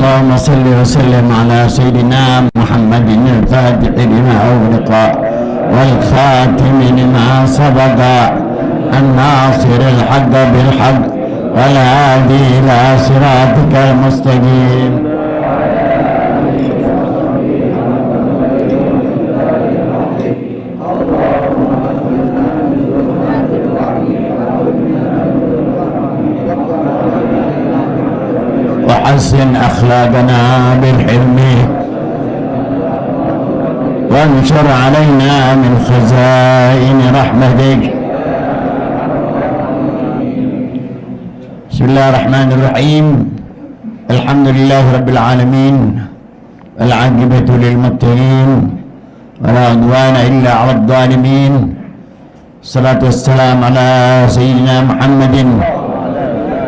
اللهم صل وسلم على سيدنا محمد الفاتح لما أغلق والخاتم لما سبق الناصر الحق بالحق والهادي إلى صراطك المستقيم. وحسن أخلاقنا بالحلم وانشر علينا من خزائن رحمتك. بسم الله الرحمن الرحيم. الحمد لله رب العالمين والعاقبة للمتقين ولا عدوان إلا على الظالمين. الصلاة والسلام على سيدنا محمد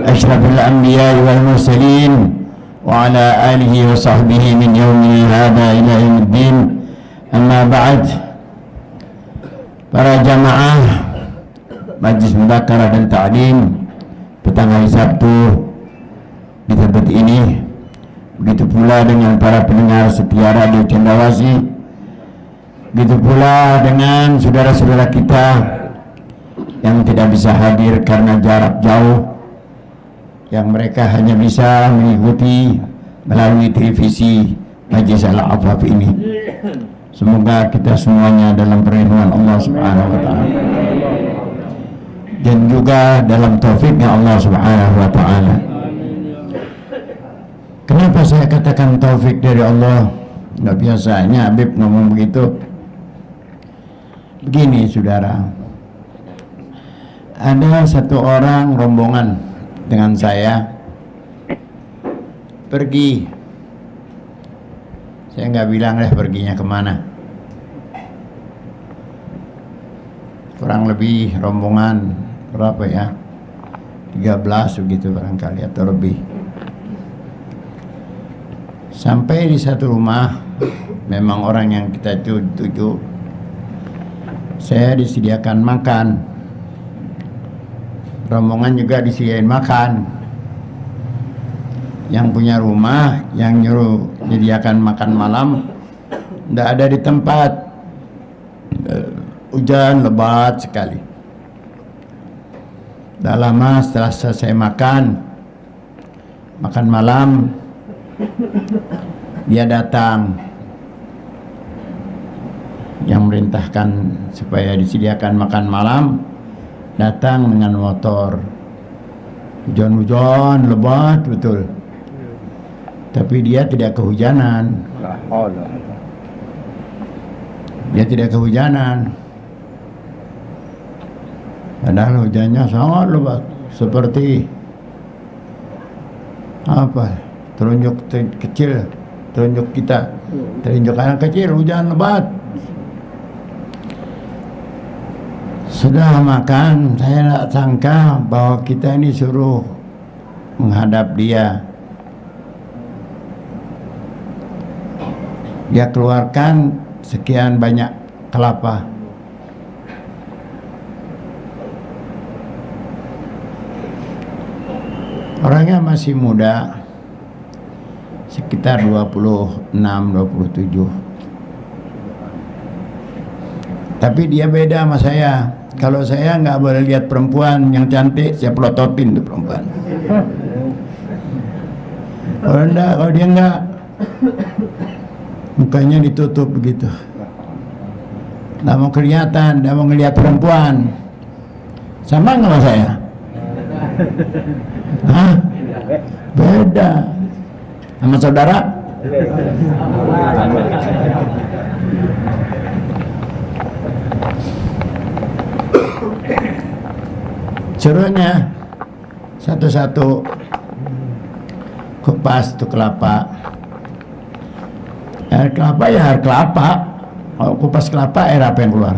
أشرف الأنبياء والمرسلين وعلى آله وصحبه من يومنا هذا إلى يوم الدين. أما بعد, para jamaah Majlis Mudzakarah dan Ta'lim petang hari Sabtu di tempat ini, begitu pula dengan para pendengar setia Radio Cendrawasih, begitu pula dengan saudara-saudara kita yang tidak bisa hadir karena jarak jauh, yang mereka hanya bisa mengikuti melalui televisi Majlis Al-Afaf ini. Semoga kita semuanya dalam perlindungan Allah Subhanahu wa Ta'ala dan juga dalam taufiknya Allah Subhanahu wa Ta'ala. Kenapa saya katakan taufik dari Allah? Nggak biasanya Habib ngomong begitu. Begini saudara, ada satu orang rombongan dengan saya pergi. Saya nggak bilang deh perginya kemana. Kurang lebih rombongan berapa ya? 13 begitu barangkali atau lebih. Sampai di satu rumah, memang orang yang kita tuju, saya disediakan makan. Rombongan juga disediain makan. Yang punya rumah, yang nyuruh menyediakan makan malam, tidak ada di tempat. Hujan lebat sekali. Dah lama setelah selesai makan malam, dia datang, yang merintahkan supaya disediakan makan malam, datang dengan motor. Hujan-hujan lebat betul, tapi dia tidak kehujanan. Dia tidak kehujanan, padahal hujannya sangat lebat, seperti apa, telunjuk kecil, telunjuk kita, telunjuk anak kecil, hujan lebat. Sudah makan, saya tidak sangka bahwa kita ini suruh menghadap dia. Dia keluarkan sekian banyak kelapa. Orangnya masih muda, sekitar 26-27. Tapi dia beda sama saya. Kalau saya nggak boleh lihat perempuan yang cantik, saya pelototin tuh perempuan. Kalau dia enggak, mukanya ditutup begitu. Nggak mau kelihatan, nggak mau ngelihat perempuan. Sama nggak sama saya? Hah? Beda. Sama saudara? Suruhnya satu-satu kupas tuh kelapa. Air kelapa ya air kelapa. Kalau kupas kelapa, air apa yang keluar?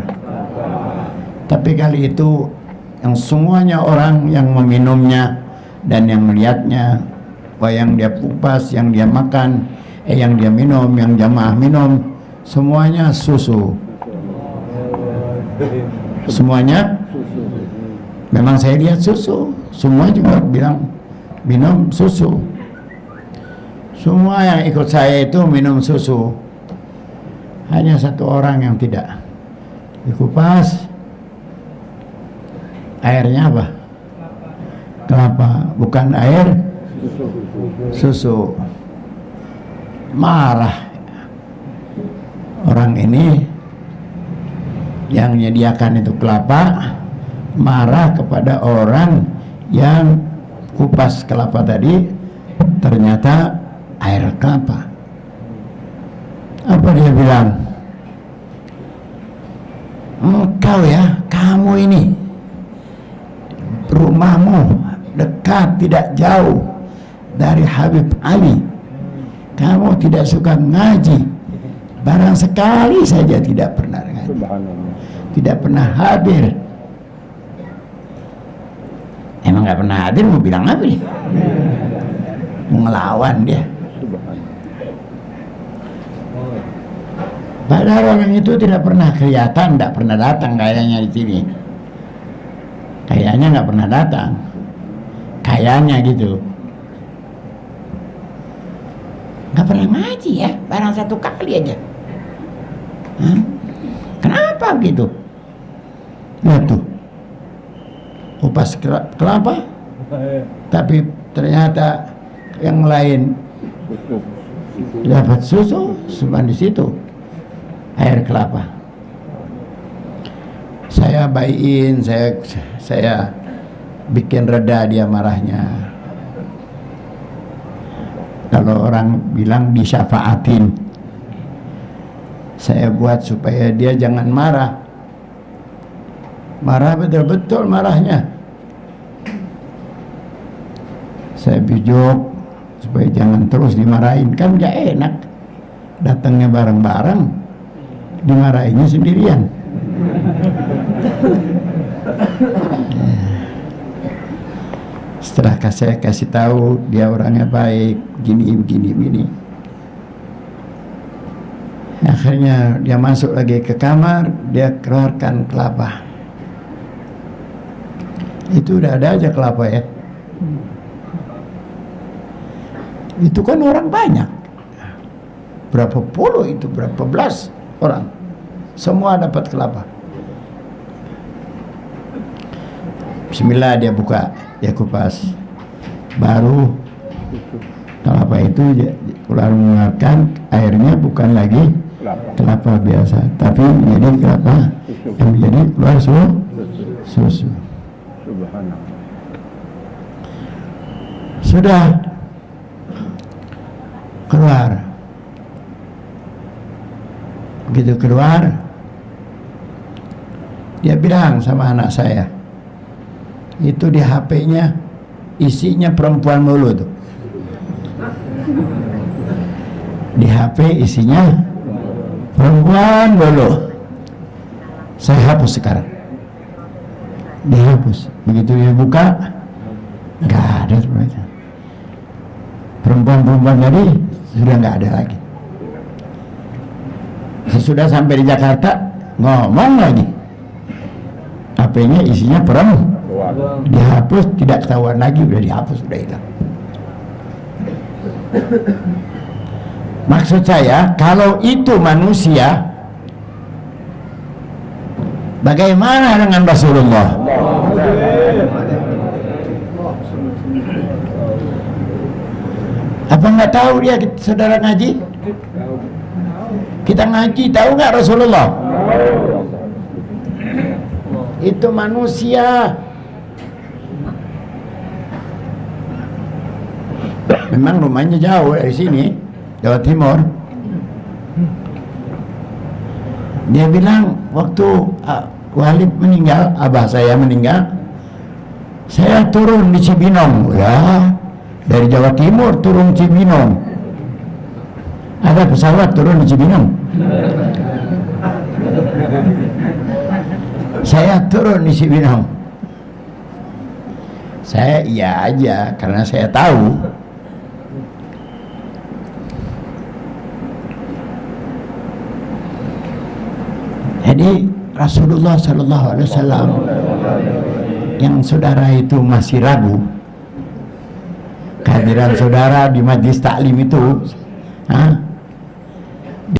Tapi kali itu yang semuanya orang yang meminumnya dan yang melihatnya, yang dia kupas, yang dia makan, yang dia minum, yang jamaah minum, semuanya susu. Semuanya memang saya lihat susu. Semua juga bilang minum susu. Semua yang ikut saya itu minum susu. Hanya satu orang yang tidak. Dikupas. Airnya apa? Kelapa, bukan air susu. Marah orang ini yang menyediakan itu kelapa, marah kepada orang yang kupas kelapa tadi, ternyata air kelapa. Apa dia bilang? Engkau ya, kamu ini rumahmu dekat, tidak jauh dari Habib Ali. Kamu tidak suka ngaji, barang sekali saja tidak pernah ngaji, tidak pernah hadir. Emang nggak pernah hadir, mau bilang apa nih? Mau ngelawan dia. Padahal orang itu tidak pernah kelihatan, tidak pernah datang kayaknya di sini. Kayaknya nggak pernah datang. Kayaknya gitu. Nggak pernah ngaji ya, barang satu kali aja. Kenapa gitu? Lihat tuh, kupas kelapa, tapi ternyata yang lain dapat susu, cuma di situ air kelapa. Saya baikin, saya bikin reda dia marahnya. Kalau orang bilang disyafaatin, saya buat supaya dia jangan marah. Marah betul-betul marahnya. Saya bujuk supaya jangan terus dimarahin, kan gak enak. Datangnya bareng-bareng, dimarahinnya sendirian. Setelah saya kasih tahu dia orangnya baik, gini. Akhirnya dia masuk lagi ke kamar, dia keluarkan kelapa. Itu udah ada aja kelapa ya. Itu kan orang banyak. Berapa puluh itu, berapa belas orang. Semua dapat kelapa. Bismillah dia buka, dia kupas. Baru kelapa itu keluar mengeluarkan airnya bukan lagi kelapa biasa, tapi menjadi kelapa yang menjadi keluar susu. Sudah keluar. Begitu keluar, dia bilang sama anak saya, itu di HP-nya isinya perempuan mulu tuh. Di HP isinya perempuan mulu. Saya hapus sekarang. Dihapus. Begitu dia buka, nggak ada sebenarnya. Perempuan-perempuan tadi sudah nggak ada lagi. Sesudah sampai di Jakarta, ngomong lagi. HP-nya isinya perempuan. Dihapus, tidak ketahuan lagi, udah dihapus, udah hilang. Maksud saya, kalau itu manusia, bagaimana dengan Rasulullah? Apa nggak tahu dia, saudara ngaji? Kita ngaji, tahu nggak Rasulullah? Itu manusia. Memang rumahnya jauh dari sini, Jawa Timur. Dia bilang waktu Walid meninggal, abah saya meninggal, saya turun di Cibinong. Ya, dari Jawa Timur turun Cibinong. Ada pesawat turun di Cibinong. Saya turun di Cibinong. Saya iya aja karena saya tahu. Jadi Rasulullah Sallallahu Alaihi Wasallam yang saudara itu masih ragu, kehadiran saudara di majlis taklim itu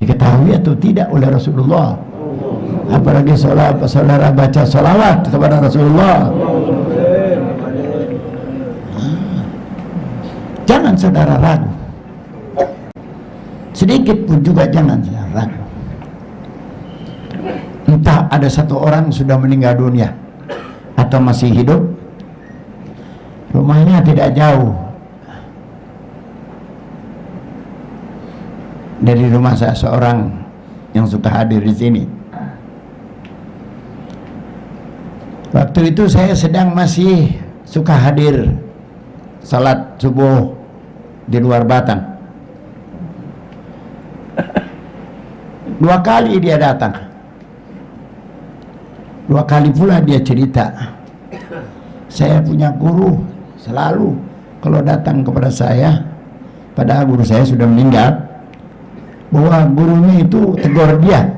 diketahui atau tidak oleh Rasulullah? Apalagi saudara baca sholawat kepada Rasulullah. Jangan saudara ragu, sedikit pun juga jangan saudara ragu. Entah ada satu orang sudah meninggal dunia atau masih hidup, rumahnya tidak jauh dari rumah saya seorang yang suka hadir di sini. Waktu itu saya sedang masih suka hadir salat subuh di luar Batang. 2 kali dia datang, 2 kali pula dia cerita. Saya punya guru selalu kalau datang kepada saya, padahal guru saya sudah meninggal, bahwa gurunya itu tegur dia,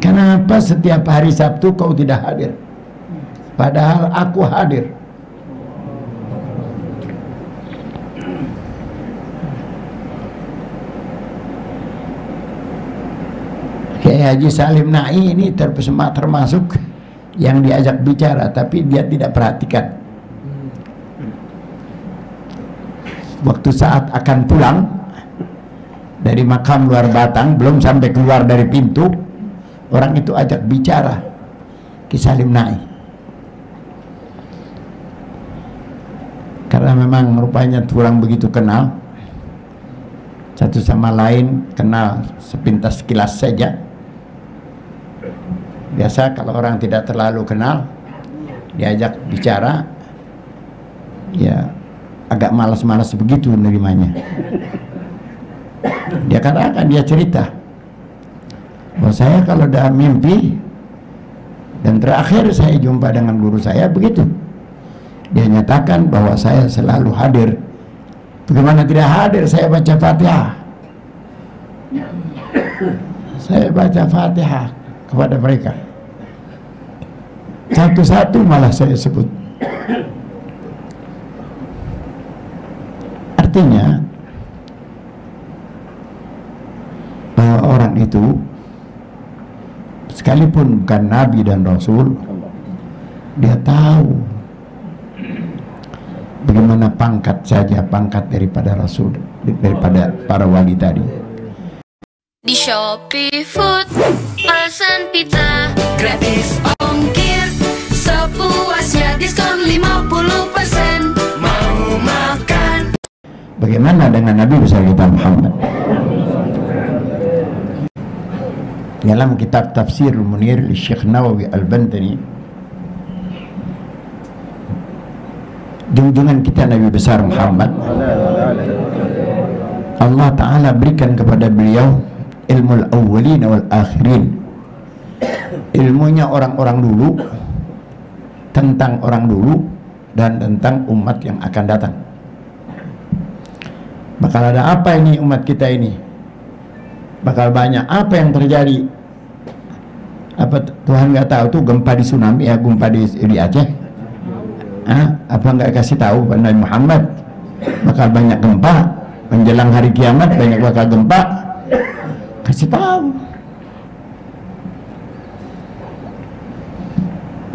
kenapa setiap hari Sabtu kau tidak hadir, padahal aku hadir. Kiai Haji Salim Na'i ini termasuk yang diajak bicara, tapi dia tidak perhatikan. Waktu saat akan pulang dari makam luar Batang, belum sampai keluar dari pintu, orang itu ajak bicara Ki Salim Na'i. Karena memang rupanya kurang begitu kenal satu sama lain, kenal sepintas sekilas saja. Biasa kalau orang tidak terlalu kenal diajak bicara, ya agak malas-malas begitu menerimanya. Dia katakan, dia cerita bahwa saya kalau dalam mimpi, dan terakhir saya jumpa dengan guru saya begitu, dia nyatakan bahwa saya selalu hadir. Bagaimana tidak hadir? Saya baca Fatihah, saya baca Fatihah kepada mereka, satu-satu malah saya sebut. Artinya bahwa orang itu sekalipun bukan Nabi dan Rasul, dia tahu bagaimana pangkat saja, pangkat daripada Rasul, daripada para wali tadi. Di Shopee Food, pesan pizza gratis ongkir, sepuasnya diskon 50%. Mau makan? Bagaimana dengan Nabi besar kita Muhammad? Dalam kitab Tafsir Munir Syekh Nawawi Al-Bantani, junjungan kita Nabi besar Muhammad, Allah Ta'ala berikan kepada beliau ilmu al-awwalin wal akhirin, ilmunya orang-orang dulu, tentang orang dulu dan tentang umat yang akan datang. Bakal ada apa ini umat kita ini? Bakal banyak apa yang terjadi? Apa Tuhan nggak tahu tuh gempa di tsunami ya, gempa di Aceh? Apa nggak kasih tahu pada Nabi Muhammad bakal banyak gempa menjelang hari kiamat, banyak bakal gempa? Kasih tahu.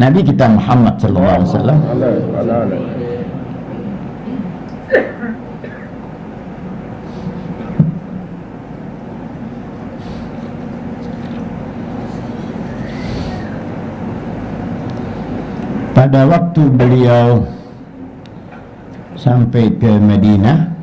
Nabi kita Muhammad sallallahu alaihi wasallam pada waktu beliau sampai ke Madinah,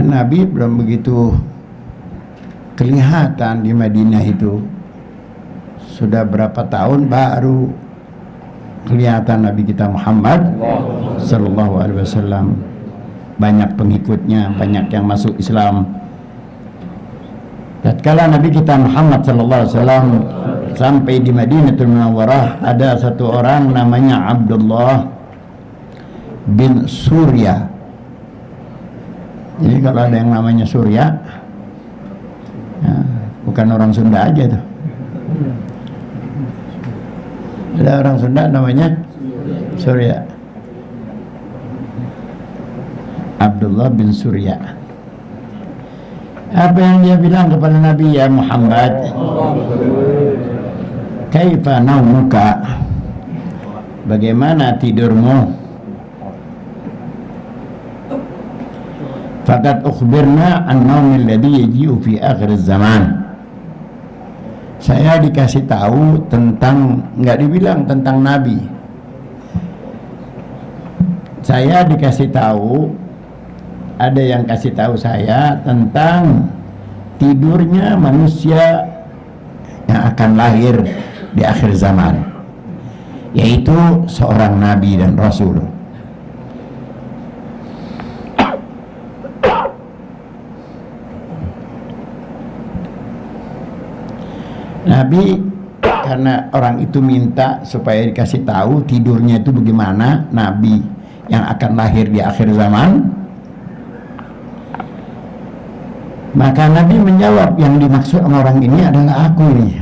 Nabi belum begitu kelihatan di Madinah itu. Sudah berapa tahun baru kelihatan Nabi kita Muhammad sallallahu alaihi wasallam. Banyak pengikutnya, banyak yang masuk Islam. Tatkala Nabi kita Muhammad sallallahu alaihi wasallam sampai di Madinatul Munawwarah, ada satu orang namanya Abdullah bin Surya. Jadi kalau ada yang namanya Surya, ya, bukan orang Sunda aja tuh. Ada orang Sunda namanya Surya. Abdullah bin Surya. Apa yang dia bilang kepada Nabi, ya Muhammad, kaifa naumuka, bagaimana tidurmu? Faqad ukhbirna an naumil ladhi yaji'u fi akhir zaman. Saya dikasih tahu tentang, nggak dibilang tentang Nabi, saya dikasih tahu, ada yang kasih tahu saya tentang tidurnya manusia yang akan lahir di akhir zaman, yaitu seorang nabi dan rasul. Nabi, karena orang itu minta supaya dikasih tahu tidurnya itu bagaimana nabi yang akan lahir di akhir zaman, maka Nabi menjawab, yang dimaksud orang ini adalah aku ini,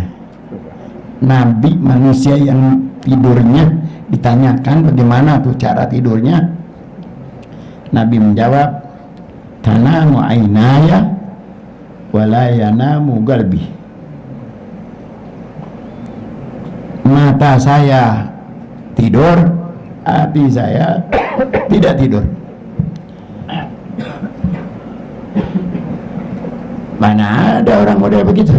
nabi manusia yang tidurnya ditanyakan bagaimana tuh cara tidurnya. Nabi menjawab, tanamu ainaya wala yanamu qalbi. Mata saya tidur, hati saya tidak tidur. Mana ada orang model begitu?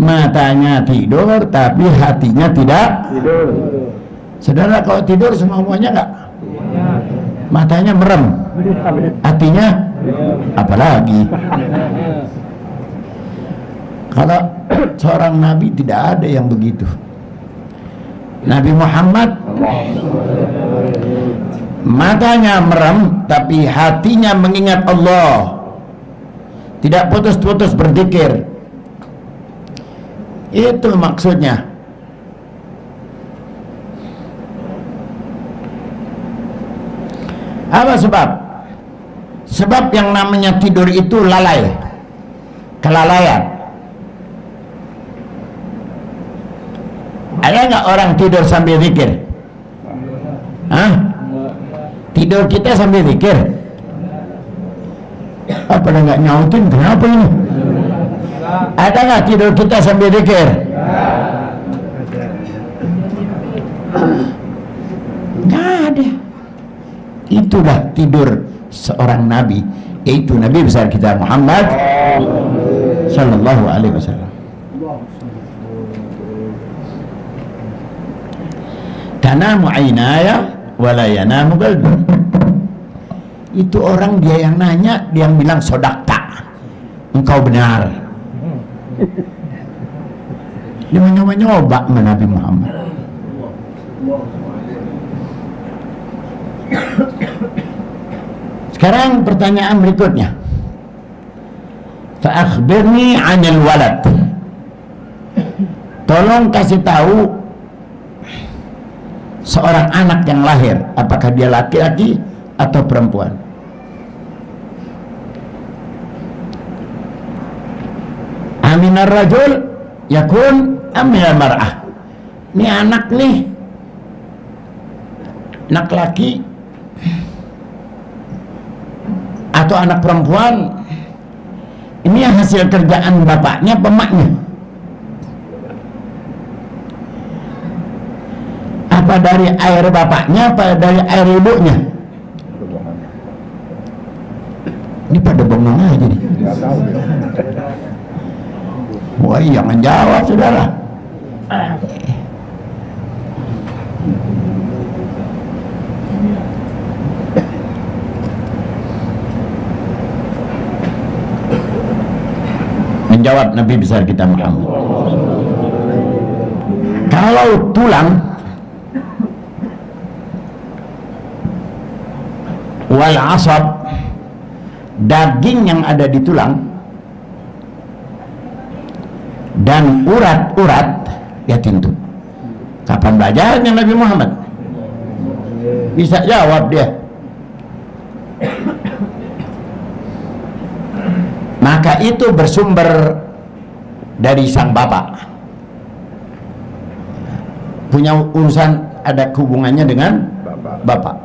Matanya tidur tapi hatinya tidak tidur. Saudara, kalau tidur semuanya enggak? Matanya merem, hatinya apalagi. Kalau seorang nabi tidak ada yang begitu. Nabi Muhammad matanya merem tapi hatinya mengingat Allah, tidak putus-putus berzikir. Itu maksudnya. Apa sebab? Sebab yang namanya tidur itu lalai, kelalaian. Ada nggak orang tidur sambil zikir? Hah? Tidur kita sambil zikir? Apa nggak nyautin? Kenapa ini? Ada nggak tidur kita sambil zikir? Nggak ada. Itulah tidur seorang nabi, yaitu Nabi besar kita Muhammad Sallallahu Alaihi Wasallam. Tanamu ainaya wala yanamu qalbi. Itu orang dia yang nanya, dia yang bilang sodakta, engkau benar. Dia mencoba-nyoba sama Nabi Muhammad. Sekarang pertanyaan berikutnya, fa akhbirni 'anil walad. Tolong kasih tahu seorang anak yang lahir, apakah dia laki-laki atau perempuan? Aminar rajul yakun aminar mar'ah. Ini anak nih, anak laki atau anak perempuan, ini yang hasil kerjaan bapaknya apa emaknya? Apa dari air bapaknya apa dari air ibunya? Ini pada bengong aja nih. Wah, jangan jawab saudara. Menjawab Nabi besar kita Muhammad, kalau tulang wal asab daging yang ada di tulang dan urat-urat yatim itu. Kapan belajarnya Nabi Muhammad? Bisa jawab dia. Maka itu bersumber dari sang bapak, punya urusan, ada hubungannya dengan bapak.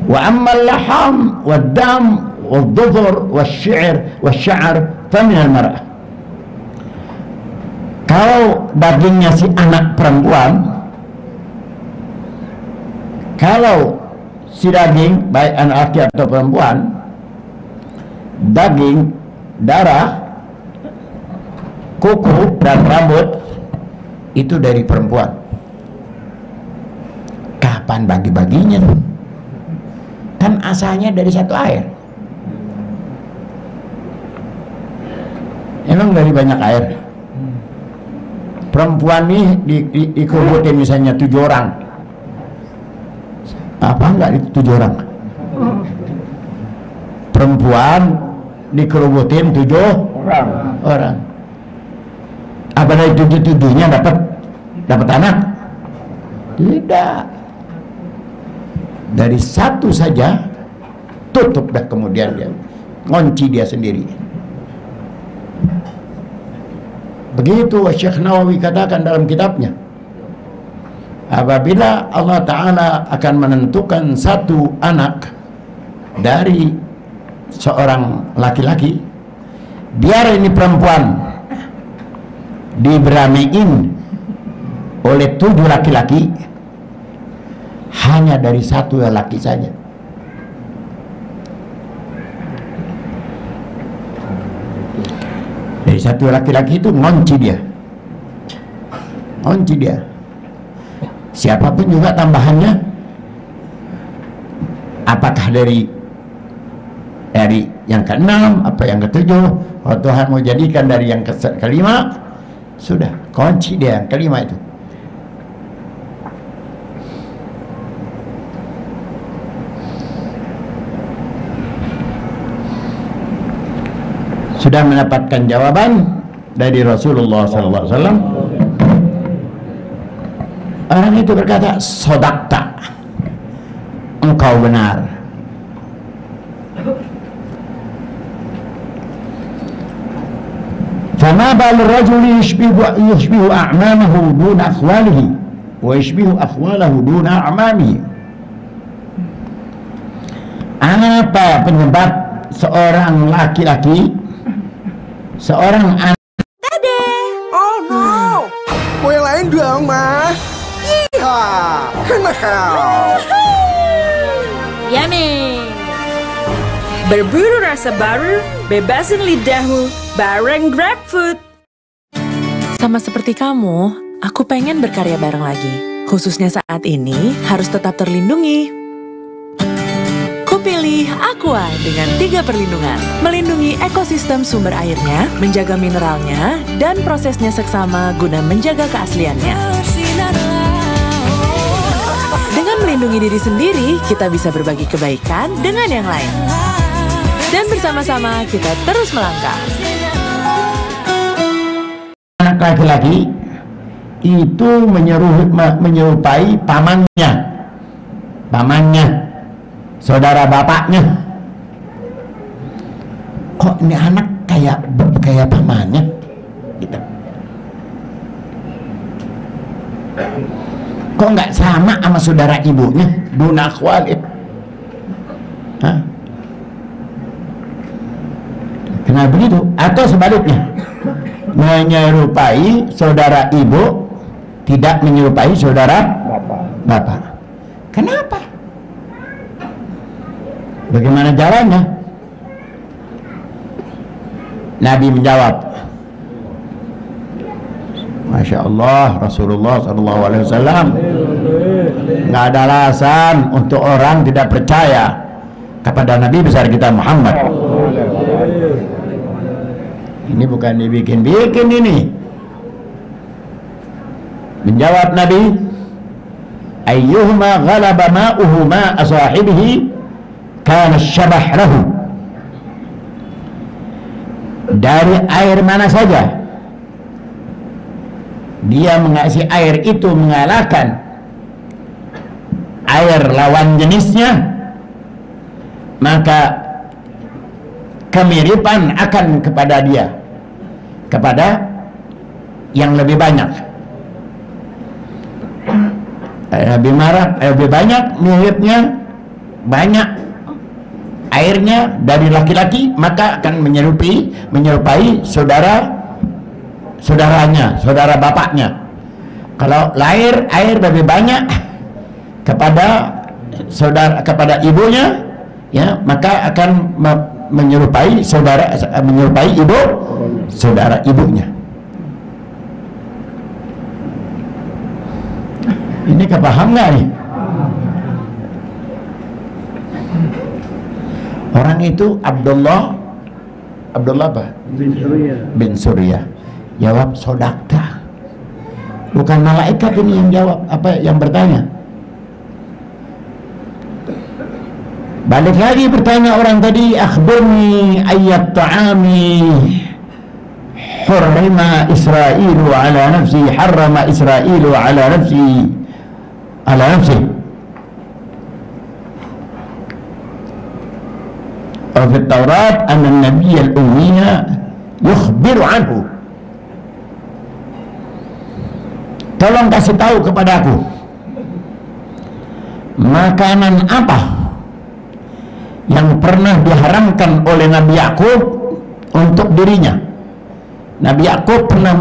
Wa ammal laham wad dam wad dhufur wasy'ar fa min al mar'ah. Kalau dagingnya si anak perempuan, kalau si daging baik anak laki atau perempuan, daging, darah, kuku dan rambut itu dari perempuan. Kapan bagi-baginya? Kan asalnya dari satu air. Emang dari banyak air. Perempuan nih dikubutin misalnya 7 orang. Apa enggak itu 7 orang? Perempuan dikerubutin 7 orang. Apa dari 7-7-nya dapat anak? Tidak. Dari satu saja tutup dah, kemudian dia ngunci dia sendiri. Begitu Syekh Nawawi katakan dalam kitabnya, apabila Allah Ta'ala akan menentukan satu anak dari seorang laki-laki, biar ini perempuan diberamein oleh 7 laki-laki, hanya dari satu laki saja. Dari satu laki-laki itu ngunci dia. Siapapun juga tambahannya, apakah dari yang ke-6 apa yang ke-7, kalau Tuhan mau jadikan dari yang ke-5, sudah kunci dia yang ke-5 itu. Sudah mendapatkan jawaban dari Rasulullah SAW. Orang itu berkata, sodakta, engkau benar. Fama bal rajuli yushbihu a'mamahu duna akhwalihi wa yushbihu akhwalahu duna a'mamihi. Apa penyebab seorang laki-laki, seorang anak, Dede. Oh no, mau yang lain dong, Ma. Iya, enak kau. Yummy. Berburu rasa baru, bebasin lidahmu bareng GrabFood. Sama seperti kamu, aku pengen berkarya bareng lagi. Khususnya saat ini harus tetap terlindungi. Kupilih Aqua dengan 3 perlindungan. Melindungi ekosistem sumber airnya, menjaga mineralnya, dan prosesnya seksama guna menjaga keasliannya. Dengan melindungi diri sendiri, kita bisa berbagi kebaikan dengan yang lain. Dan bersama-sama kita terus melangkah. anak laki-laki itu menyerupai pamannya, saudara bapaknya. Kok ini anak kayak pamannya gitu. Kok nggak sama saudara ibunya, duna akhwalih? Hah? Kenapa begitu? Atau sebaliknya, menyerupai saudara ibu, tidak menyerupai saudara bapak. Kenapa? Bagaimana jalannya? Nabi menjawab, Masya Allah, Rasulullah SAW nggak ada alasan untuk orang tidak percaya kepada Nabi besar kita Muhammad. Ini bukan dibikin-bikin ini. Menjawab Nabi, ayyuhuma ghalaba ma'uhu ma'a sahibihi kana syabah lahu, dari air mana saja dia mengasih air itu mengalahkan air lawan jenisnya, maka kemiripan akan kepada dia, kepada yang lebih banyak. Lebih banyak miripnya, banyak airnya dari laki-laki, maka akan menyerupai saudaranya, saudara bapaknya. Kalau air lebih banyak kepada ibunya, ya, maka akan menyerupai saudara ibunya. Ini kepaham nggak nih? Orang itu Abdullah apa? Bin Surya. Jawab sodakta. Bukan malaikat ini yang jawab, apa yang bertanya. Balik lagi bertanya orang tadi, akhbirni ayyat ta'ami harrama Isra'ilu ala nafsi, harrama Isra'ilu ala nafsi. وفي التوراة أن النبي الأمي يخبر عنه. Tolong kasih tahu kepadaku, makanan apa yang pernah diharamkan oleh Nabi Yakub untuk dirinya. Nabi Yakub pernah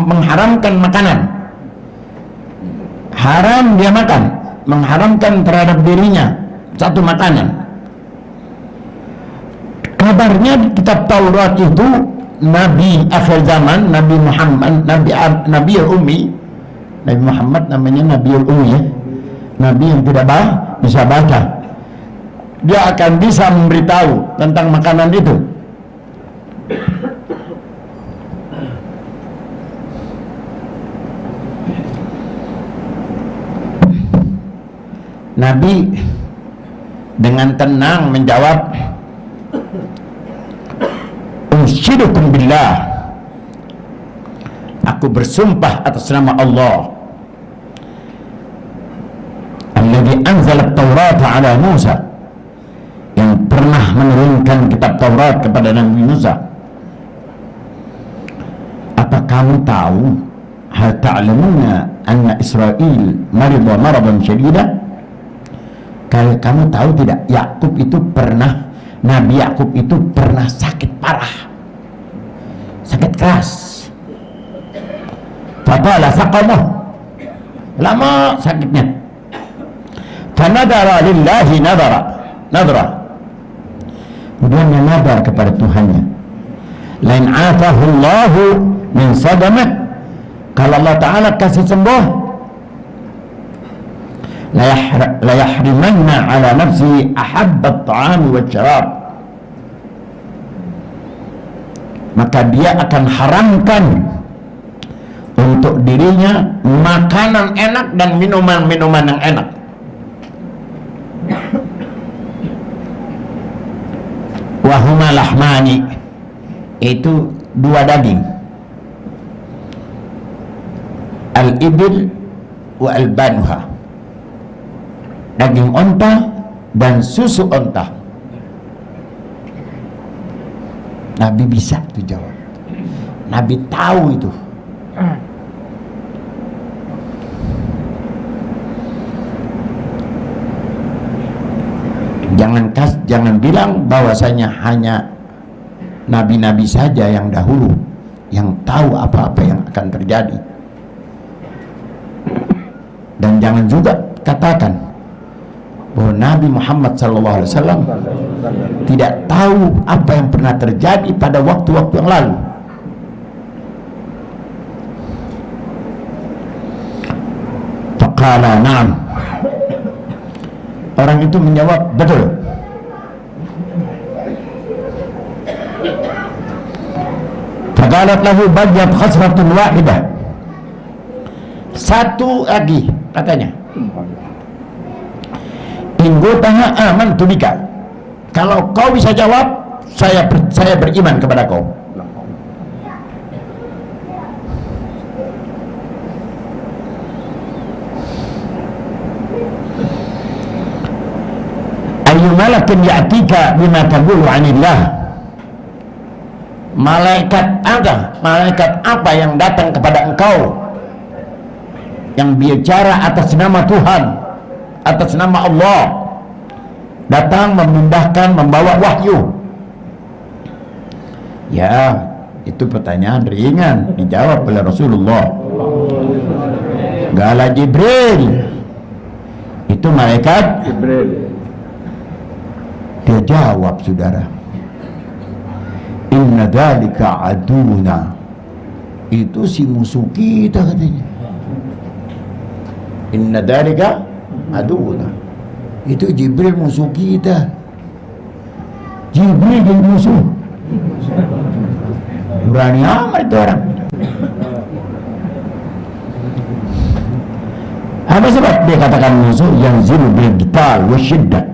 mengharamkan makanan, haram dia makan, mengharamkan terhadap dirinya satu makanan. Kabarnya di kitab Taurat itu Nabi akhir zaman, Nabi Muhammad, Nabi Ummi, Nabi Muhammad namanya Nabi Ummi, ya, Nabi yang tidak bisa baca, dia akan bisa memberitahu tentang makanan itu. Nabi dengan tenang menjawab, Unsyidukum billah, aku bersumpah atas nama Allah alladzi anzala at-taurata ala Musa, yang pernah menurunkan kitab Taurat kepada Nabi Musa. Apa kamu tahu, hal ta'lamuna anna Israil marida maradan syadidan? Kalau kamu tahu tidak, Nabi Yakub itu pernah sakit parah, sakit keras. Fatala saqamah, lama sakitnya. Fanadara lillahi nadra, kemudian dia nadar kepada Tuhannya, lain atahu Allahu min sadamah, kalau Allah Ta'ala kasih sembuh, la yahrimanna ala nafsi ahabbat ta'ami wa syarab, maka dia akan haramkan untuk dirinya makanan enak dan minuman yang enak. Wahuma lahmani, itu dua daging, al-ibil wa al-banuha, daging onta dan susu onta. Nabi bisa itu jawab, Nabi tahu itu. Jangan bilang bahwasanya hanya nabi-nabi saja yang dahulu yang tahu apa-apa yang akan terjadi, dan jangan juga katakan bahwa Nabi Muhammad SAW tidak tahu apa yang pernah terjadi pada waktu-waktu yang lalu. Faqala na'am, orang itu menjawab betul. Faqalat lahu bajat khasratun wahidah, satu lagi katanya, inggotaha aman tubika, Kalau kau bisa jawab, saya beriman kepada kau. Ayyu malakin ya'tika bima taqulu 'anillah. Malaikat apa yang datang kepada engkau yang bicara atas nama Tuhan, atas nama Allah, datang membawa wahyu? Ya, itu pertanyaan ringan, dijawab oleh Rasulullah. Gala Jibril, itu malaikat Jibril. Dia jawab, saudara, inna dzalika aduna, itu si musuh kita katanya. Inna dzalika aduna, itu Jibril musuh kita. Jibril jadi musuh. Berani amat itu orang. Apa sebab dia katakan musuh? Yang zilu bil qital wa syiddah.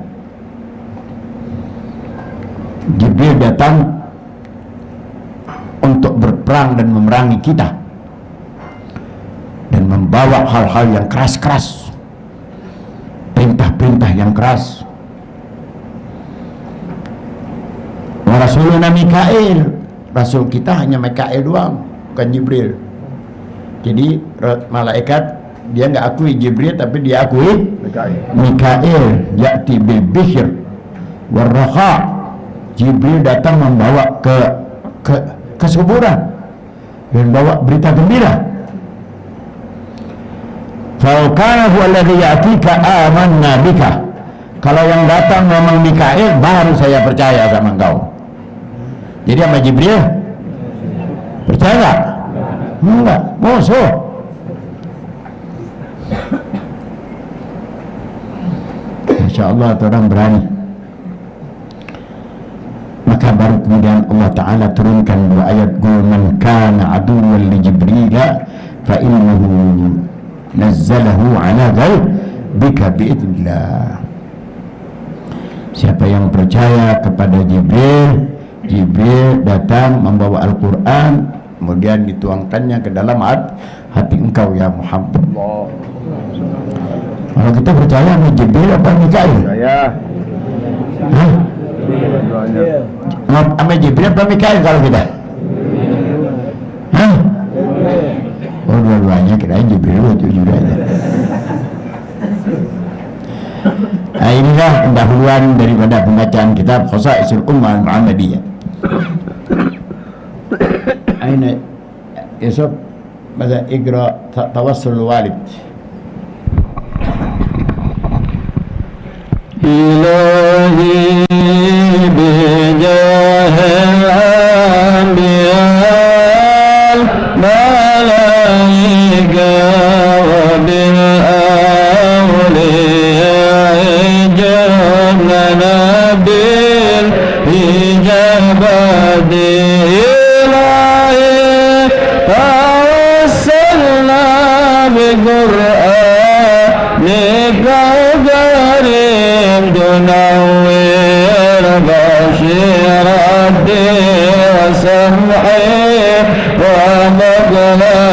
Jibril datang untuk berperang dan memerangi kita dan membawa hal-hal yang keras-keras, perintah-perintah yang keras. Wa rasuluna Mikail, rasul kita hanya Mikail doang, bukan Jibril. Jadi malaikat dia nggak akui Jibril, tapi dia akui Mikail. Ya'ti bil bishr war raha. Jibril datang membawa kesuburan dan bawa berita gembira. Fa kana huwa alladhi ya'tika amanna bika. Kalau yang datang memang Mikail, baru saya percaya sama engkau. Jadi sama Jibril percaya nggak? Enggak, musuh. Masya Allah, orang berani. Maka baru kemudian Allah Ta'ala turunkan dua ayat, qul man kana aduwwan li Jibril fa innahu nazzalahu ala qalbika bi'idznillah. Siapa yang percaya kepada Jibril, Jibril datang membawa Al-Quran, kemudian dituangkannya ke dalam hati engkau ya Muhammad. Kalau kita percaya sama Jibril apa Mikail? Percaya. Hah? Sama Jibril apa Mikail kalau kita? Hah? Oh, dua-duanya, kirain Jibril itu juga aja. Nah, inilah pendahuluan daripada pembacaan kitab Khosaisul Ummah Muhammadiyah. Aina Yusuf masa iqra tawassul walid. Ilahi bijahil anbiya'al malaika wa bil awliya'i jannana bil hijabadi ilahi tawassalna bi qur'anika منور بشيرتي وسمعي ومقلدي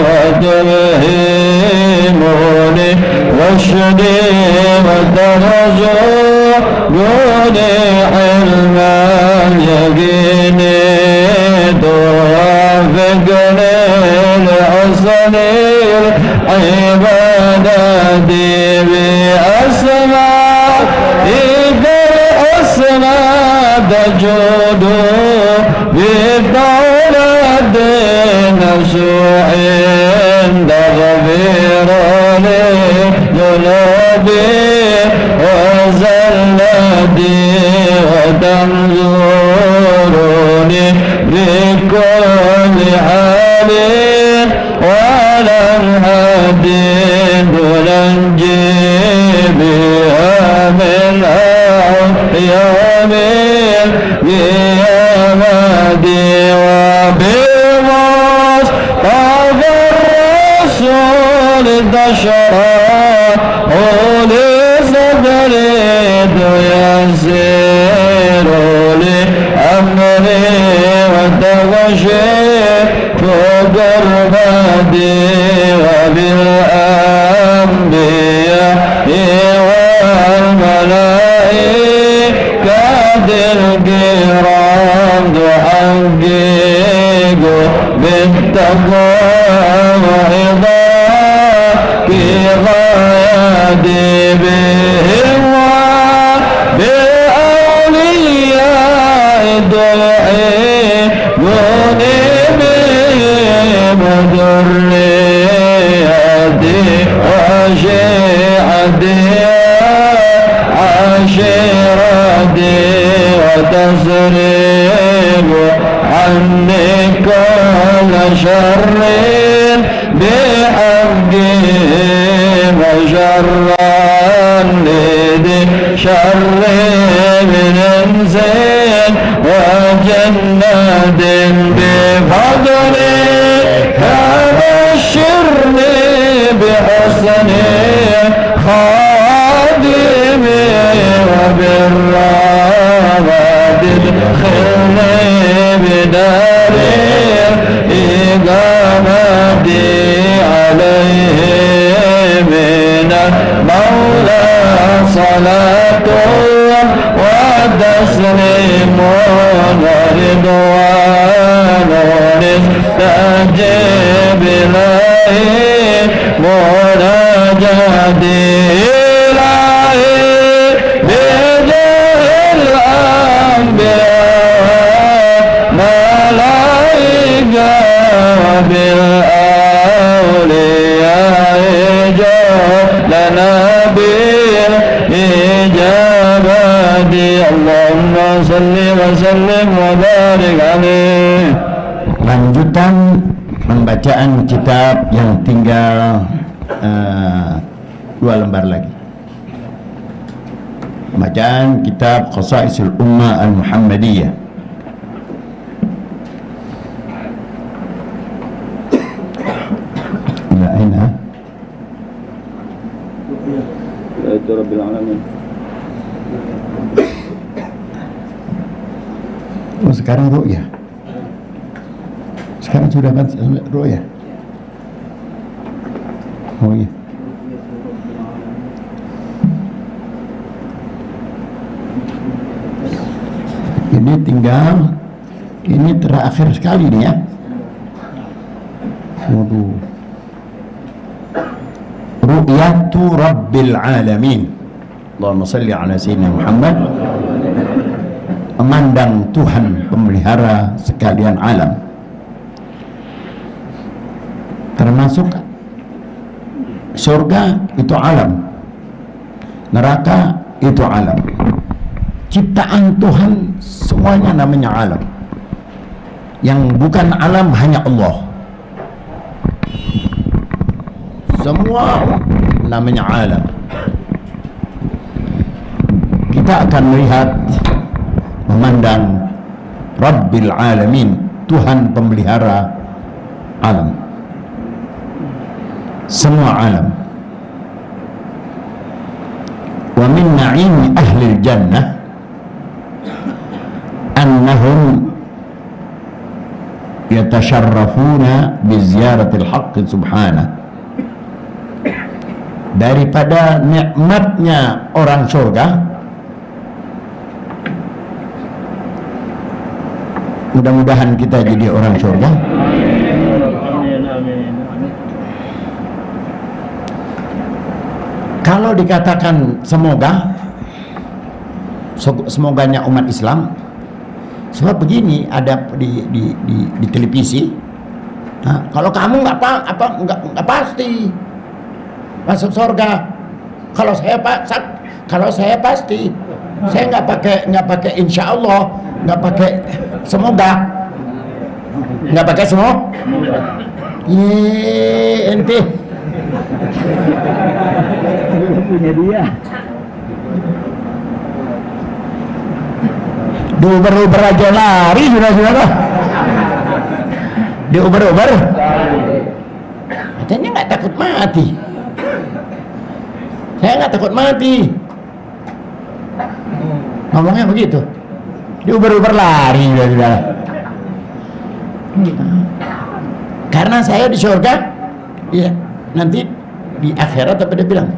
وتلهمني واشدي وترزقني علما يقيني توافقني لحسن العبادة تجود بالدولة نسوع تغفر لذنوبي وزلتي وتنظرني بكل حال ولا الحديد ننجي بها من أحيان بيامدي وبالمصطفى الرسول تشرع لصدري يسير عبادي وبالأنبياء والملائكة الكرام تحقق بالتقوى وإضافة غاياتي بهم وبالأولياء تحبني بهم ذريتي وشيعتي عشيرتي وتصرف عني كل شر بحقهم وشرا لذي شر من انس وجنات بفضلك بشرني بحسن خادمي وبالرحمة ادخلني بدار إقامتي عليه من المولى صلاة وتسليم ورضوان استجب إليه مناجاتي إلهي بجاه الأنبياء ملائكة وبالأولياء لنا بالإجابات اللهم صل وسلم وبارك عليه. Lanjutan pembacaan kitab yang tinggal 2 lembar lagi. Pembacaan kitab Qasaisul Ummah Al-Muhammadiyah. Ila aina? Itu Rabbil Alamin. Oh, sekarang ru'yah. Sekarang sudah kan ru'yah. Oh iya. Ini tinggal, ini terakhir sekali nih ya. Waduh. Ru'yatu Rabbil Alamin. Allahumma salli ala Sayyidina Muhammad. Memandang Tuhan pemelihara sekalian alam. Termasuk surga itu alam, neraka itu alam. Ciptaan Tuhan semuanya namanya alam. Yang bukan alam hanya Allah. Semua namanya alam. Kita akan melihat, memandang Rabbil Alamin, Tuhan pemelihara alam, semua alam. Wa min na'imi ahli jannah annahum yatasharrafuna bi ziyaratil haqq subhanahu. Daripada nikmatnya orang surga, mudah-mudahan kita jadi orang surga. Kalau dikatakan semoganya umat Islam, sebab begini ada di televisi. Nah, kalau kamu nggak pasti masuk surga. Kalau saya pasti. Saya nggak pakai insya Allah, nggak pakai semoga, nggak pakai semoga. Ente punya dia. Diuber-uber aja lari sudah. Diuber-uber. Katanya nggak takut mati. Saya nggak takut mati. Ngomongnya begitu. Diuber-uber lari sudah. Karena saya di surga, ya nanti di akhirat apa dia bilang?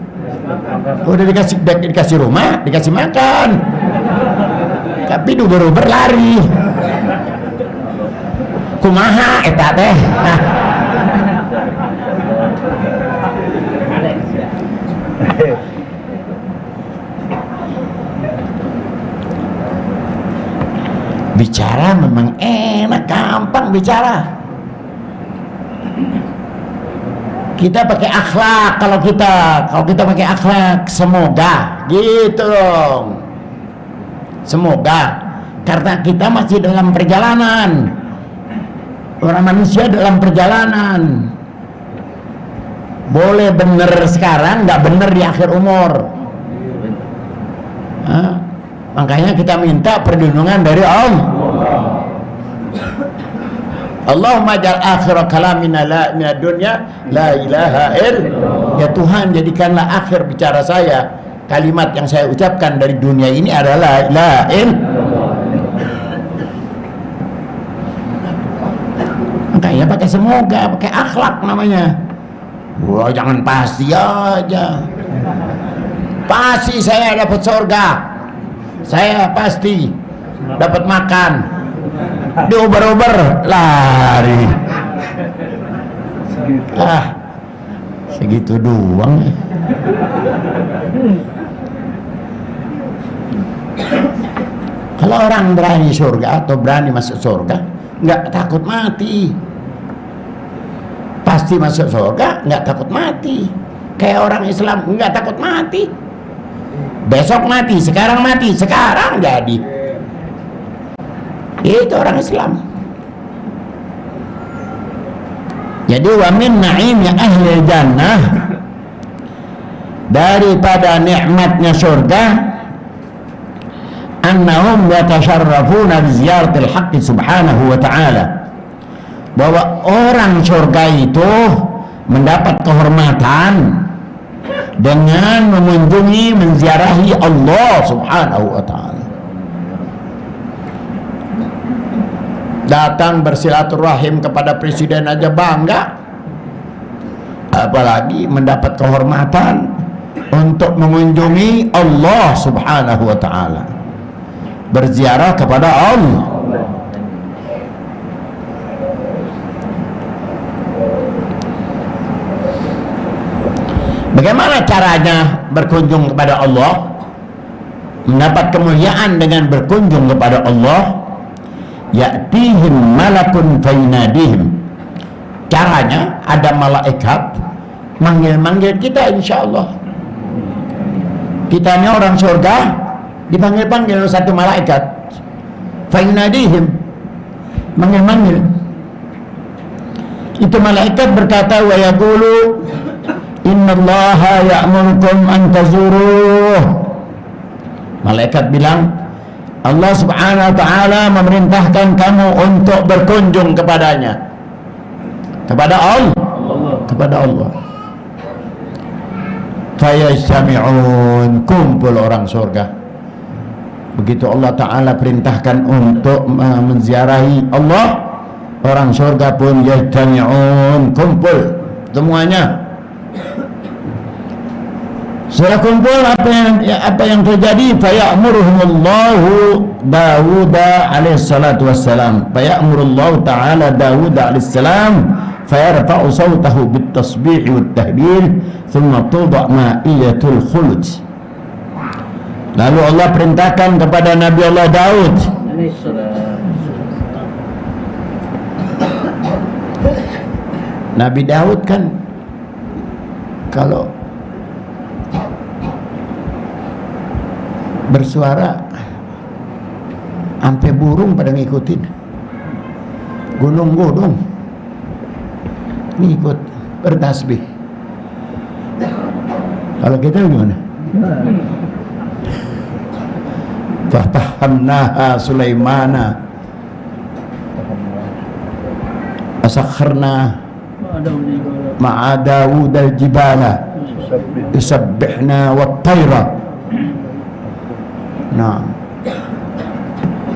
Udah dikasih rumah, dikasih makan, tapi duber-duber lari. Kumaha eta teh? Bicara memang enak, gampang bicara. Kita pakai akhlak. Kalau kita pakai akhlak, semoga gitu dong. Semoga, karena kita masih dalam perjalanan. Orang manusia dalam perjalanan. Boleh bener sekarang, nggak bener di akhir umur. Makanya kita minta perlindungan dari Allah. Allahumma ja'al akhir kalamina la minad dunya la ilaha illallah. Ya Tuhan, jadikanlah akhir bicara saya, kalimat yang saya ucapkan dari dunia ini adalah la ilaha illallah. Makanya pakai semoga, pakai akhlak namanya. Wah, jangan pasti aja. Pasti saya dapat surga. Saya pasti dapat makan. Diober-ober lari. Segitu doang. Kalau orang berani surga atau berani masuk surga, nggak takut mati. Pasti masuk surga, nggak takut mati. Kayak orang Islam nggak takut mati. Besok mati, sekarang jadi. Itu orang Islam. Jadi wa min na'imnya ahli jannah, daripada nikmatnya surga, annahum yatasharrafuna bi ziyaratil haqqi subhanahu wa ta'ala, bahwa orang surga itu mendapat kehormatan dengan mengunjungi, menziarahi Allah subhanahu wa ta'ala. Datang bersilaturahim kepada presiden aja bangga, apalagi mendapat kehormatan untuk mengunjungi Allah subhanahu wa ta'ala, berziarah kepada Allah. Bagaimana caranya berkunjung kepada Allah, mendapat kemuliaan dengan berkunjung kepada Allah? Ya'tihim malakun fainadihim. Caranya ada malaikat manggil-manggil kita, insya Allah. Kita ini orang surga, dipanggil-panggil oleh satu malaikat. Fainadihim, manggil-manggil. Itu malaikat berkata, wa yaqulu innallaha ya'murukum an tazuruh. Malaikat bilang, Allah subhanahu wa ta'ala memerintahkan kamu untuk berkunjung kepadanya, kepada Allah, kepada Allah. Fayajtami'un, kumpul orang surga. Begitu Allah ta'ala perintahkan untuk menziarahi Allah, orang surga pun yajtami'un, kumpul semuanya. Setelah kumpul, apa yang terjadi? Faya'muruhumullahu Dawud alaihissalatu wassalam. Faya'murullahu ta'ala Dawud alaihissalam fayarfa'u sawtahu bittasbih wattahlil thumma tuda' ma'iyatul khulud. Lalu Allah perintahkan kepada Nabi Allah Daud, Nabi Daud kan kalau bersuara sampai burung pada ngikutin, gunung-gunung ngikut bertasbih. Kalau kita gimana? Fahamnaha Sulaimana asakharna ma'a Dawud al-jibala yusabbihna wat-tayra. Nah,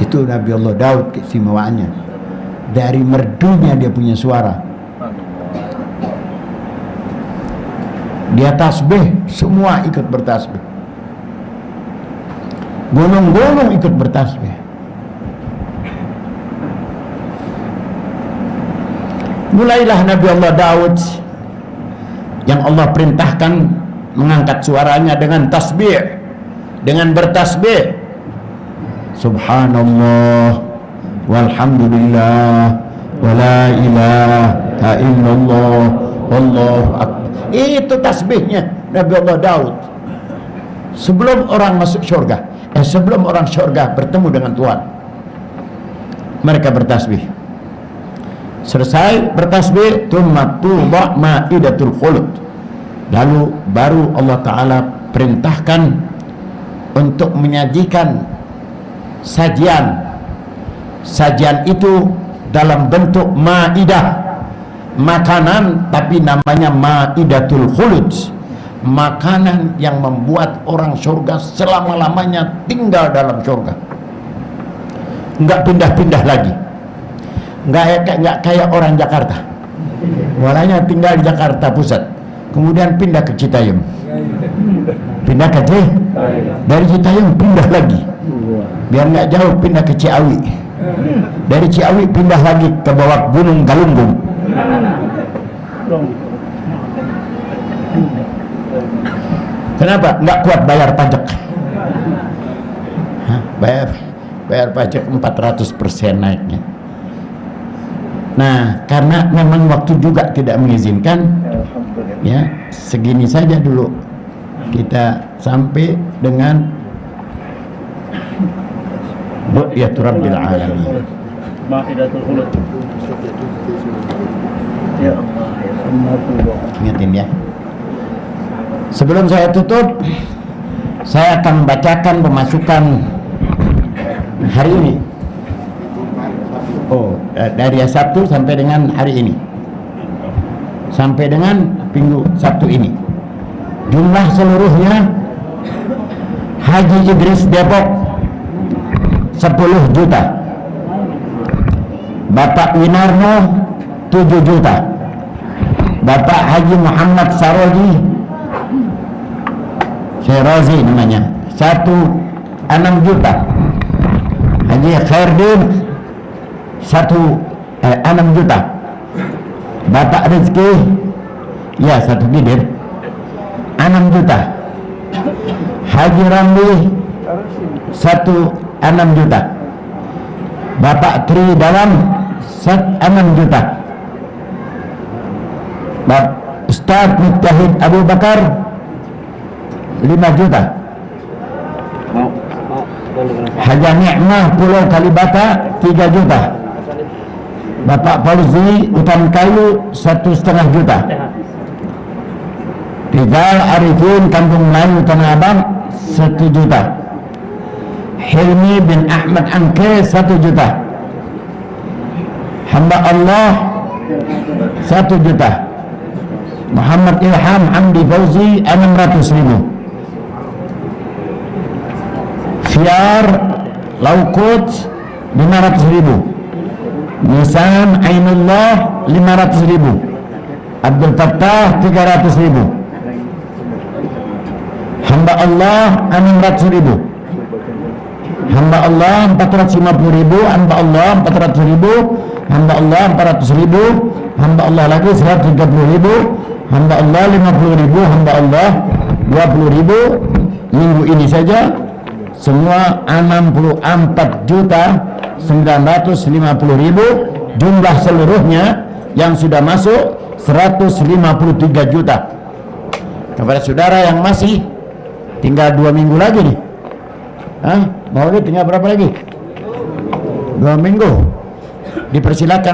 itu Nabi Allah Daud keistimewaannya. Dari merdunya dia punya suara, Dia tasbih, semua ikut bertasbih. Gunung-gunung ikut bertasbih. Mulailah Nabi Allah Daud yang Allah perintahkan mengangkat suaranya dengan tasbih, dengan bertasbih. Subhanallah walhamdulillah wala ilaha illallah wallahu akbar. Itu tasbihnya Nabi Allah Daud sebelum orang masuk syurga, sebelum orang syurga bertemu dengan Tuhan. Mereka bertasbih. Selesai bertasbih, thumma tuba ma'idatul khulud. Lalu baru Allah Ta'ala perintahkan untuk menyajikan sajian. Sajian itu dalam bentuk ma'idah, makanan, tapi namanya ma'idatul khulud. Makanan yang membuat orang surga selama-lamanya tinggal dalam surga, enggak pindah-pindah lagi. Enggak kayak orang Jakarta, walanya tinggal di Jakarta Pusat, kemudian pindah ke Citayam, pindah ke dari Citayam pindah lagi, biar nggak jauh pindah ke Ciawi, dari Ciawi pindah lagi ke bawah Gunung Galunggung. Kenapa? Nggak kuat bayar pajak. Bayar pajak 400% naiknya. Nah, karena memang waktu juga tidak mengizinkan, ya segini saja dulu kita sampai dengan Bu'yatul Rabbil Alamin. Ma'idatul Khulud. Ya Allah, ingatin ya. Sebelum saya tutup, saya akan membacakan pemasukan hari ini. Dari Sabtu sampai dengan hari ini, sampai dengan Minggu Sabtu ini, jumlah seluruhnya Haji Idris Depok 10 juta, Bapak Winarno 7 juta, Bapak Haji Muhammad Saroji Syirazi namanya 6 juta, Haji Khairdin 6 juta, Bapak Rizki ya 1 bibir 6 juta, Haji Ramli 6 juta, Bapak Tri Dalam 6 juta, Ustaz Mujahid Abu Bakar 5 juta, Haja Ni'mah Pulau Kalibata 3 juta, Bapak Fauzi Utan Kayu 1,5 juta, Rizal Arifin Kampung Melayu Tanah Abang 1 juta, Hilmi bin Ahmad Angke 1 juta, Hamba Allah 1 juta, Muhammad Ilham Hamdi Fauzi 600.000, Fiar Laukut 500.000, Nisan Ainullah 500.000, Abdul Fattah 300.000, Hamba Allah 600.000, Hamba Allah 450.000, Hamba Allah 400.000, Hamba Allah 400.000, Hamba Allah lagi 130.000, Hamba Allah 50.000, Hamba Allah 20.000. Minggu ini saja semua 64.950.000. Jumlah seluruhnya yang sudah masuk 153 juta. Kepada saudara yang masih tinggal 2 minggu lagi nih, Maulid tinggal berapa lagi? 2 minggu. Dipersilakan